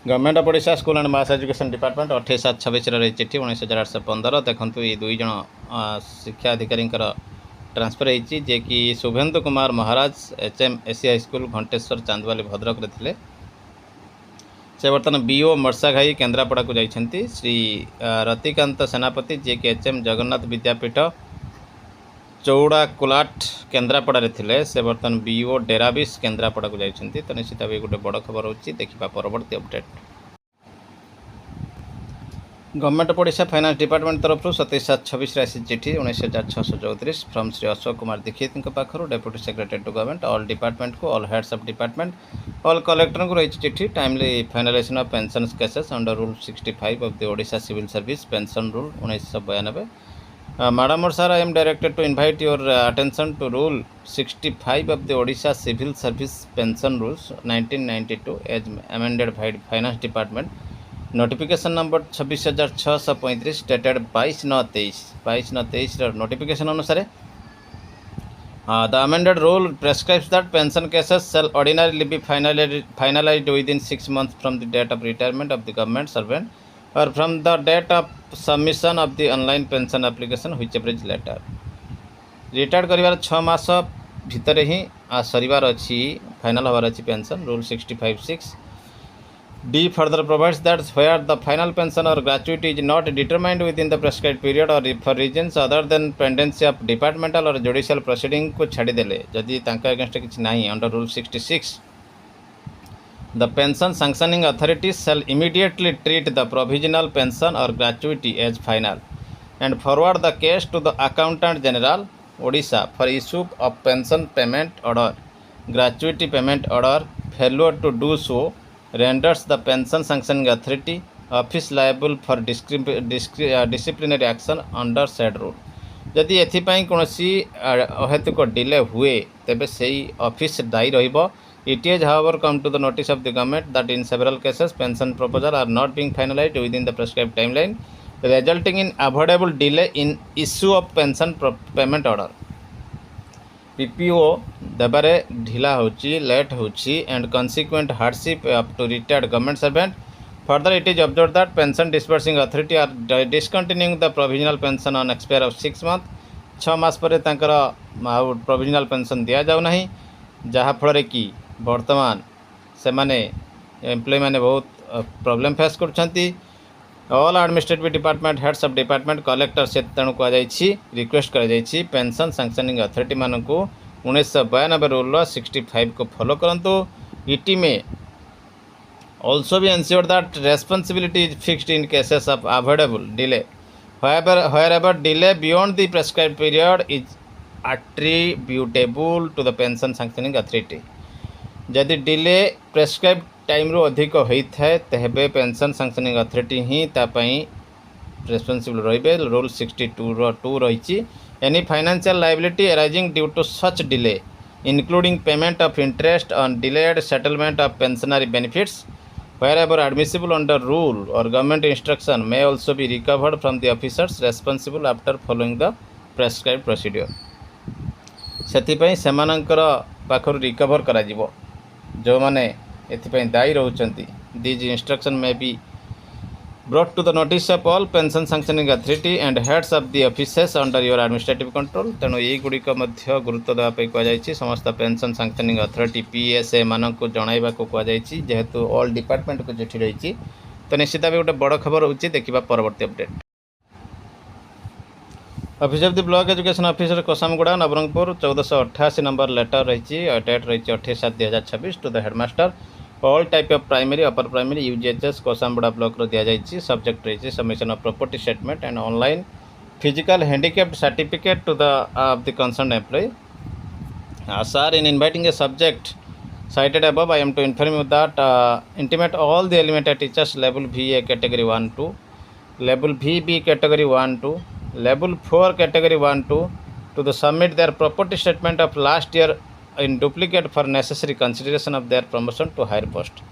Government of Odisha school and mass education department 28/7/26 रही चिठी 19,815 देखु ये दुई जन शिक्षा अधिकारी ट्रांसफर होती जे कि शुभेन्दु कुमार महाराज HM SC high school Ghanteshwar Chandwali Bhadrak थे से बर्तमान BO मर्साघाई केन्द्रापड़ा को जाइछन्ति। श्री रतिकांत सेनापति जे कि HM जगन्नाथ विद्यापीठ चौड़ा कोलाट केन्द्रापड़ा थे से बर्तमान BO डेराबिस केन्द्रापड़ा को जाइछन्ति। तो निश्चित भाव गोटे बड़ खबर होची देखिबा परवर्ती update. Government of Odisha finance department तरफ 27/7/26 आसी चिठी 19,634 फ्रॉम श्री अशोक कुमार दीक्षित पाखर deputy secretary to government all department को all heads of department all collector को रही चिठी timely finalization of pension cases under rule 65 of the Odisha civil service pension rule 1992। Madam और sir, I am directed to invite your attention to rule 65 of the Odisha civil service pension rules 1992 as amended by finance department notification number 26,635 dated 22/9/23 notification अनुसार the amended rule prescribes that pension cases shall ordinarily be finalized within 6 months from the date of retirement of the government servant or from the date of submission of the online pension application whichever is later। Retired करिवार 6 मास भितर ही सरिवार अच्छी final होवार अच्छी pension rule 65(6) D further provides that where the final pension or gratuity is not determined within the prescribed period or for reasons other than pendency of departmental or judicial proceeding को छाड़ी देले जदि तांका against किछि नाही under rule 66 the pension sanctioning authorities shall immediately treat the provisional pension or gratuity as final and forward the case to the accountant general Odisha for issue of pension payment order gratuity payment order failure to do so renders the pension sanctioning authority office liable for disciplinary action under said rule। जदि एथिपाई कोनोसी अहेतुक delay हुए तेबे सेही office दायी रहिबो। It is however come to the notice of the government that in several cases pension proposals are not being finalized within the prescribed timeline resulting in avoidable delay in issue of pension payment order। PPO देबारे ढिला होची late होची and consequent hardship up to retired government servant। Further, it is observed that pension disbursing authority are discontinuing the provisional pension on expire of 6 months 6 मास पर तांकर provisional pension दिया जाऊ नहीं जहाँ फल कि वर्तमान से माने एम्प्लॉय माने बहुत प्रॉब्लम फेस करछंती। All administrative department heads of department collector से तेणु कहुई रिक्वेस्ट कर पेंशन सैंक्शनिंग अथॉरिटी मान को 1992 रूल 65 को फॉलो करंतु। इट में ऑल्सो भी ensure that responsibility is fixed in cases of avoidable delay wherever delay beyond the prescribed period is attributable to the pension sanctioning authority। जदि delay prescribe time रो अधिक होता है तेबे पेंशन सैंक्शनिंग अथॉरिटी ही तापाई रेस्पॉन्सिबल रहिबे। रूल 62(2) रही any financial liability arising due to such delay including payment of interest on delayed settlement of pensionary benefits wherever admissible under rule or government instruction may also be recovered from the officers responsible after following the prescribed procedure। सेथिपई सेमानंकर पाखर recover करा जिवो जो माने एथिपई दायी रहउचंती। This instruction may be brought to the notice of all pension sanctioning authority and heads of the offices under your administrative control। तेणु ये गुड़िक मध्य गुरुत्व देवाई कहुई समस्त पेंशन sanctioning authority PSA मानक जनइबा को कहुई जेहेतु ऑल डिपार्टमेंट को चिठी रही। तो निश्चित भाव गोटे बड़ खबर होची देखिबा परवर्ती update. Office of the block education officer Kosamguda Nabarangpur 1488 number letter रही डेट रही 28/7/2026 to the headmaster all type of primary upper primary UGHS Kosamguda block दि जाइए। सब्जेक्ट रही submission of property statement and online physical handicapped certificate to the of the concern employee. Sir, in inviting a subject cited above, I am to inform you that intimate all the elementary teachers level VA category 1-2, level VB category 1-2, level 4 category 1-2 to the submit their property statement of last year in duplicate for necessary consideration of their promotion to higher post।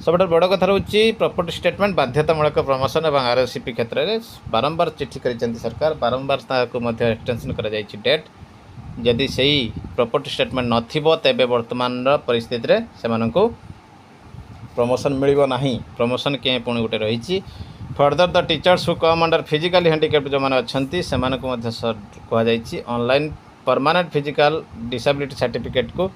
सब बड़ कथा रोचे property statement बाध्यतामूलक promotion और RSCP क्षेत्र में बारंबार चिठी कर सरकार बारंबार एक्सटेंशन कर डेट जदि सही प्रॉपर्टी स्टेटमेंट नथिबो तेबे वर्तमान परिस्थिति रे सेमानंको प्रमोशन मिलिबो नाही प्रमोशन के पुणी गोटे रही further the teachers who come under physically handicapped जो मैंने अच्छा से कहुई online permanent physical disability certificate को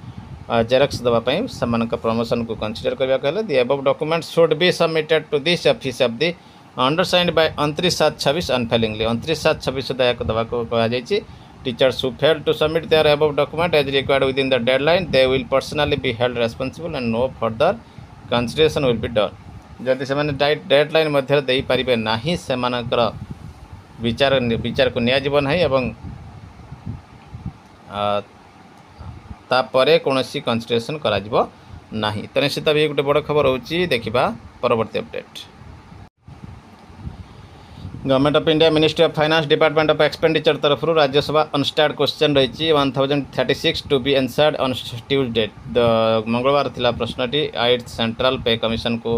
जेरक्स देवाई से प्रमोशन को कंसीडर करने को the above documents should be submitted to this office of the undersigned by 29/7/26 unfailingly 29/7/26 सुधा एक देवा कहुई teachers who fail to submit their above document as required within the deadline they will personally be held responsible and no further consideration will be done जदि से deadline मध्य दे पारे ना से विचार को नियाजिब नहीं एवं तापरे कौन कंसीडरेशन करा नहीं तो निश्चित भी गोटे बड़ खबर होची देखिबा परवर्ती update government of India ministry of finance department of expenditure तरफ राज्यसभा अनस्टार्ड क्वेश्चन रही 1036 to be answered on Tuesday मंगलवार थिला प्रश्नटी 8th सेंट्रल पे कमिशन को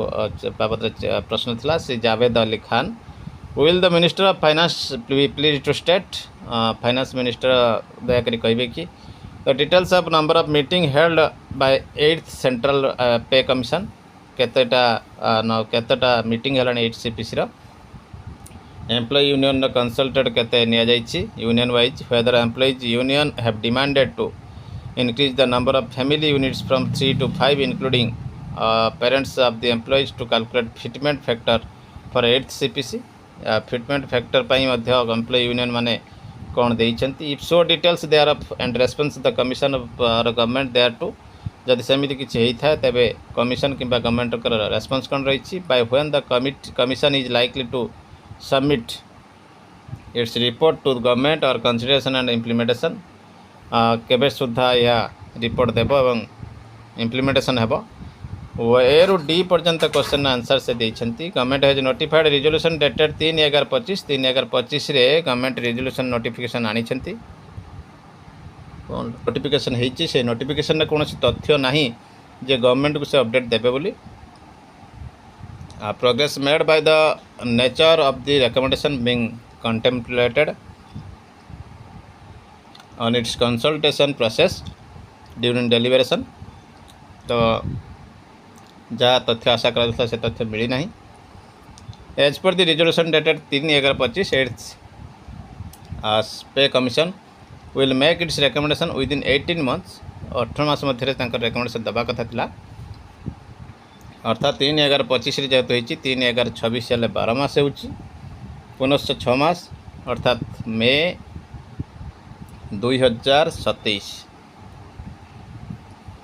बाबद प्रश्न थिला से Javed Ali Khan will the minister of finance please to state finance minister दयाकरी कहे कि the details of number of meeting held by 8th central pay commission केतेटा मीटिंग हेलानी 8 CPC एम्प्लॉय यूनियन कंसल्टेड केते निया जाइछि union wise whether employees union have demanded to increase the number of family units from 3 to 5 including parents of the employees to calculate fitment factor for 8th CPC fitment factor पाई मध्य employee union माने कौन देइछंती if so details they are and response the commission of government there to जदि सेमिति किछि हेइ था तबे कमिशन किबा गवर्नमेंट कर रेस्पॉन्स कोन रहिछि by when the commission is likely to submit its report to the government or consideration and implementation केबे सुधा या रिपोर्ट देव एवं इम्प्लीमेंटेशन हेबो ए रु डी पर्यंत क्वेश्चन आंसर से देइछंती government has notified resolution dated 3/11/25 3/11/25 रे गवर्नमेंट रिजोल्यूशन नोटिफिकेशन आनिछंती नोटिफिकेशन हेछि से नोटिफिकेशन रे कोनोसी तथ्य नाही जे गवर्नमेंट को से अपडेट देबे बोली progress made by the nature of the recommendation being contemplated on its consultation process during deliberation तो जहाँ तथ्य आशा करा से तथ्य मिली नहीं as per the resolution dated 3/11/25 पे commission will make it's recommendation within 18 months 18 mass Madhya recommendation देवा कथा थिला अर्थात 3/11/25 जेहेतु होती 3/11/26 हेल्ले 12 मास हो पुनश्च 6 मास अर्थात मे 2027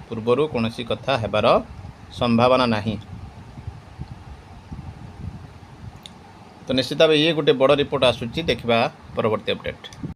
पूर्वर कौन कथा हेबार संभावना नहीं तो निश्चित भाव ये गोटे बड़ रिपोर्ट आसूची देखा परवर्ती अपडेट।